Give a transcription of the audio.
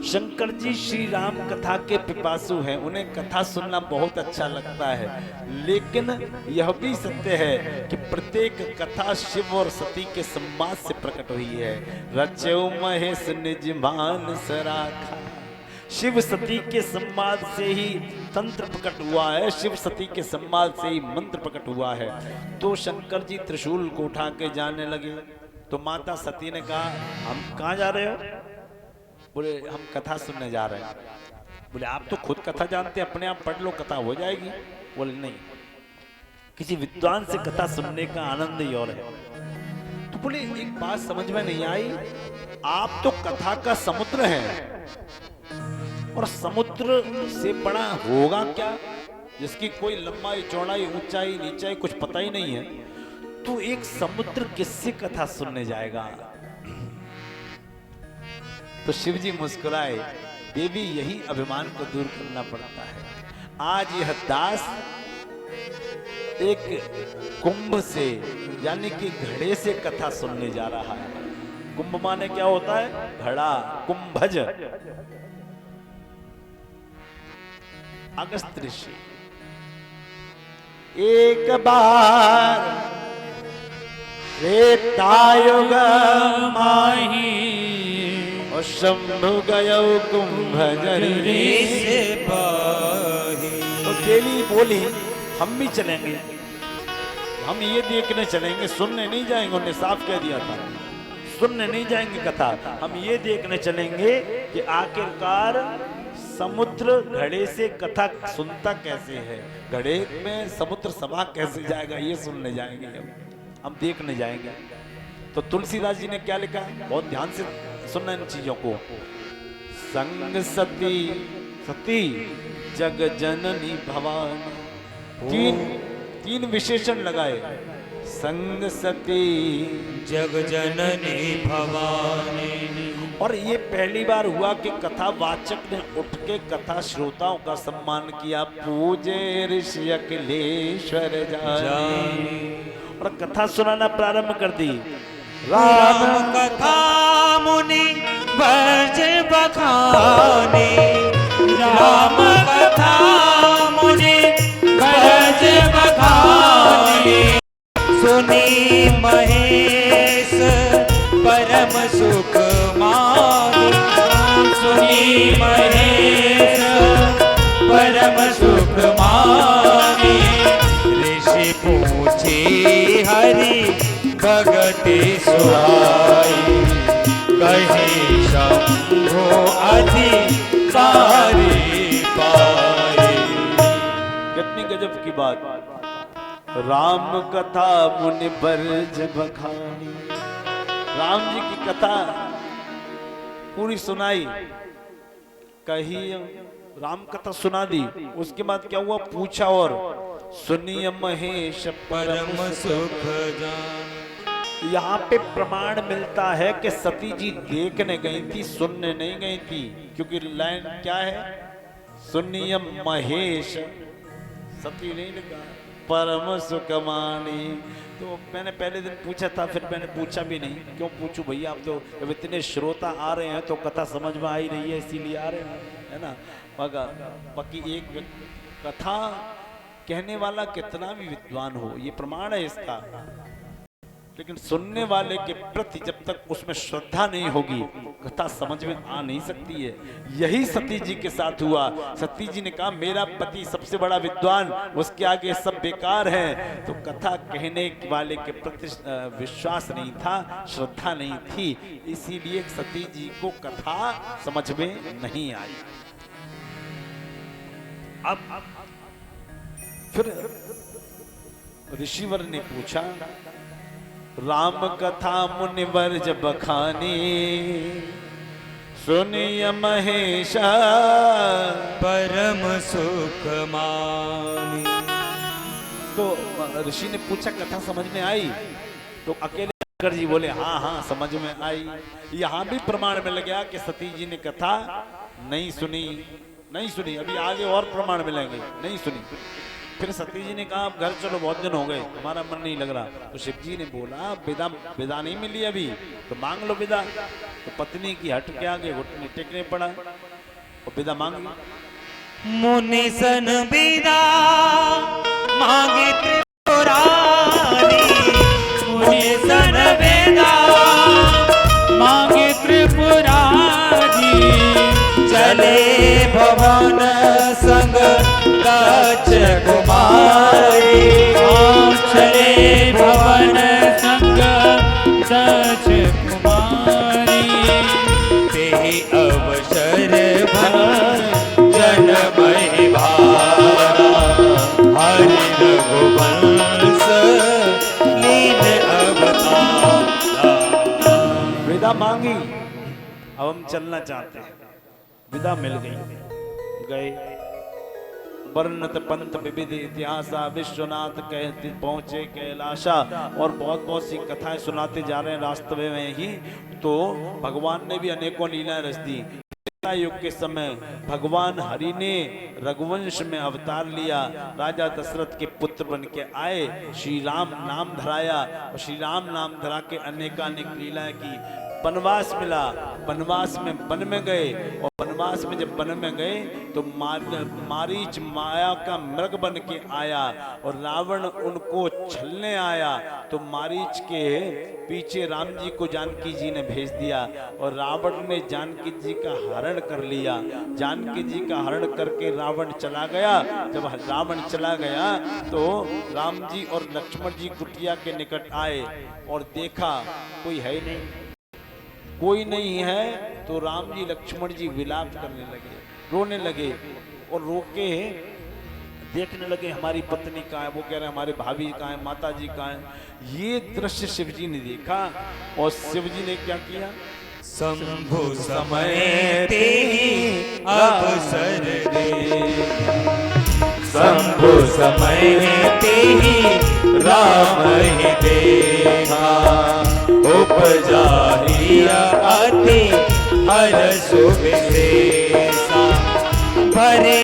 शंकर जी श्री राम कथा के पिपासु हैं, उन्हें कथा सुनना बहुत अच्छा लगता है। लेकिन यह भी सत्य है कि प्रत्येक कथा शिव और सती के संवाद से प्रकट हुई है। रचौ महेश निज मान सराखा, शिव सती के संवाद से ही तंत्र प्रकट हुआ है, शिव सती के संवाद से ही मंत्र प्रकट हुआ है। तो शंकर जी त्रिशूल को उठा के जाने लगे तो माता सती ने कहा, हम कहाँ जा रहे हो? बोले हम कथा सुनने जा रहे हैं। बोले आप तो खुद कथा जानते हैं, अपने आप पढ़ लो, कथा हो जाएगी। बोले नहीं, किसी विद्वान से कथा सुनने का आनंद ही और है। तो बोले एक बात समझ में नहीं आई, आप तो कथा का समुद्र हैं और समुद्र से बड़ा होगा क्या, जिसकी कोई लंबाई चौड़ाई ऊंचाई नीचाई कुछ पता ही नहीं है, तो एक समुद्र किससे कथा सुनने जाएगा? तो शिव जी मुस्कुराए, देवी यही अभिमान को दूर करना पड़ता है। आज यह दास एक कुंभ से यानी कि घड़े से कथा सुनने जा रहा है। कुंभ माने क्या होता है? घड़ा, कुंभज। अगस्त ऋषि एक बार त्रेतायुग माही और शंभु गयो कुंभजरी से पाही। तो देवी बोली हम भी चलेंगे, हम ये देखने चलेंगे, सुनने नहीं जाएंगे। उन्होंने साफ कह दिया था, सुनने नहीं जाएंगे कथा, हम ये देखने चलेंगे कि आखिरकार समुद्र घड़े से कथा सुनता कैसे है, घड़े में समुद्र समा कैसे जाएगा, ये सुनने जाएंगे, हम देखने जाएंगे। तो तुलसीदास जी ने क्या लिखा, बहुत ध्यान से सुनना इन चीजों को। संग सती सती जग जननी भवानी, तीन विशेषण लगाए। संग सती जग जननी भवानी। और ये पहली बार हुआ कि कथावाचक ने उठ के कथा श्रोताओं का सम्मान किया। पूजे ऋषि अखिलेश्वर जानी, और कथा सुनाना प्रारंभ कर दी। राम कथा मुनि वर्ज बखानी, राम कथा मुनि वर्ज बखानी। सुनी महेश परम सुख मानी, सुनी महेश परम सुख मानी। ऋषि पूछे हरि भगति सुहाई, कहीं शंभो अधिकारी पाई। कितनी गजब की बात। राम कथा मुनि बरज बखानी, राम जी की कथा पूरी सुनाई, कही राम कथा सुना दी। उसके बाद क्या हुआ, पूछा और सुनिय महेश परम सुख जान। यहाँ पे प्रमाण मिलता है कि सती जी देखने गई थी, सुनने नहीं गई थी, क्योंकि लाइन क्या है, सुनिय महेश, सती नहीं लिखा, परम सुखमानी। तो मैंने पहले दिन पूछा था, फिर मैंने पूछा भी नहीं, क्यों पूछूं भैया, आप तो जब इतने श्रोता आ रहे हैं तो कथा समझ में आ ही रही है, इसीलिए आ रहे हैं, है ना। बाकी एक कथा कहने वाला कितना भी विद्वान हो, ये प्रमाण है इसका, लेकिन सुनने वाले के प्रति जब तक उसमें श्रद्धा नहीं होगी कथा समझ में आ नहीं सकती है। यही सती जी के साथ हुआ। सती जी ने कहा मेरा पति सबसे बड़ा विद्वान, उसके आगे सब बेकार है। तो कथा कहने वाले के प्रति विश्वास नहीं था, श्रद्धा नहीं थी, इसीलिए सती जी को कथा समझ में नहीं आई। अब फिर ऋषिवर ने पूछा, राम कथा मुनि वर्ज बखानी, सुनिय महेश परम सुख मानी। तो ऋषि ने पूछा कथा समझ में आई? तो अकेले शंकर जी बोले हाँ हाँ समझ में आई। यहाँ भी प्रमाण मिल गया कि सती जी ने कथा नहीं सुनी, नहीं सुनी। अभी आगे और प्रमाण मिलेंगे, नहीं सुनी। फिर सती जी ने कहा अब घर चलो, बहुत दिन हो गए, हमारा मन नहीं लग रहा। तो शिव जी ने बोला विदा विदा नहीं मिली अभी, तो मांग लो विदा। तो पत्नी की हट के आगे घुटने टेकने पड़ा और विदा मांगी। मुनि सन विदा मांगे त्रिपुरारी, मुनि सन विदा मांगे त्रिपुरारी, चले भवन संग दक्ष कुमारी, चले भवन संग दक्ष कुमारी, ते अवसर भर जनमहि भारा, हरि रघुवंश लीन अवतारा। विदा मांगी, अब हम चलना चाहते हैं। विदा मिल गई, गए। वर्णत पंथ विविध इतिहासा, विश्वनाथ कहते पहुंचे कैलाशा। और बहुत बहुत सी कथाएं सुनाते जा रहे हैं रास्ते में ही। तो भगवान ने भी अनेकों लीलाएं रच दी। युग के समय भगवान हरि ने रघुवंश में अवतार लिया, राजा दशरथ के पुत्र बन के आए, श्री राम नाम धराया और श्री राम नाम धरा के अनेकानेक लीलाएं की। वनवास मिला, वनवास में वन में गए और वनवास में जब वन में गए तो मारीच माया का मृग बन के आया और रावण उनको छलने आया। तो मारीच के पीछे राम जी को जानकी जी ने भेज दिया और रावण ने जानकी जी का हरण कर लिया। जानकी जी का हरण करके रावण चला गया। जब रावण चला गया तो राम जी और लक्ष्मण जी कुटिया के निकट आए और देखा कोई है नहीं, कोई नहीं है। तो राम जी लक्ष्मण जी विलाप करने लगे, रोने लगे और रो के देखने लगे हमारी पत्नी कहाँ है। वो कह रहे हमारे भाभी कहाँ है, माता जी कहाँ है। ये दृश्य शिव जी ने देखा और शिव जी ने क्या किया, शंभु समय तेहि अवसर दे, शंभु समय तेहि राम ही देखा, उपजाहि अति हर्ष विशेषा, भरे